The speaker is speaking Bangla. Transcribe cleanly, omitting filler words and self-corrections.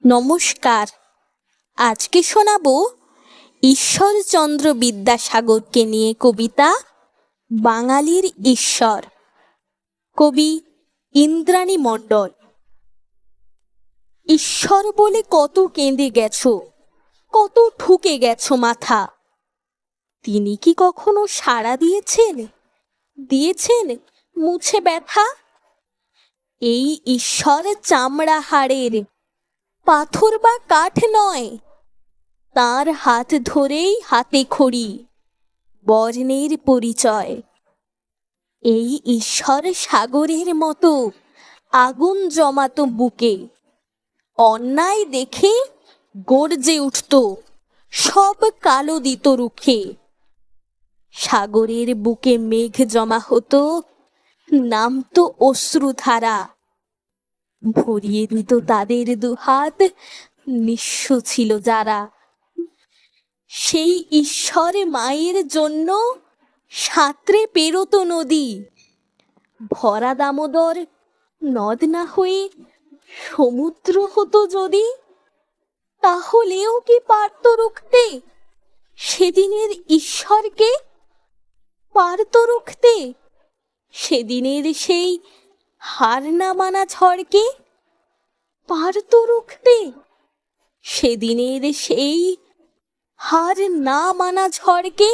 নমস্কার। আজকে শোনাবো ঈশ্বরচন্দ্র বিদ্যাসাগরকে নিয়ে কবিতা বাঙালির ঈশ্বর। কবি ইন্দ্রাণী মণ্ডল। ঈশ্বর বলে কত কেঁদে গেছো, কত ঠুকে গেছো মাথা। তিনি কি কখনো সাড়া দিয়েছেন, দিয়েছেন মুছে ব্যথা? এই ঈশ্বর চামড়া হাড়ের, পাথর বা কাঠ নয়। তার হাত ধরেই হাতে খড়ি, বর্ণের পরিচয়। এই ঈশ্বর সাগরের মতো আগুন জমাতো বুকে, অন্যায় দেখে গর্জে উঠত, সব কালো দিত রুখে। সাগরের বুকে মেঘ জমা হতো, নামতো অশ্রুধারা, ভরিয়ে দিত তাদের দুহাত, নিঃস্ব ছিল যারা। সেই ঈশ্বর মায়ের জন্য সাঁতরে পেরোতো নদী, ভরা দামোদর নদ না হয়ে সমুদ্র হতো যদি। তাহলেও কি পারত রুখতে সেদিনের ঈশ্বরকে? পারত রুখতে সেদিনের সেই হার না মানা ঝড়কে? পারত রুখতে সেদিনের সেই হার না মানা ঝড়কে?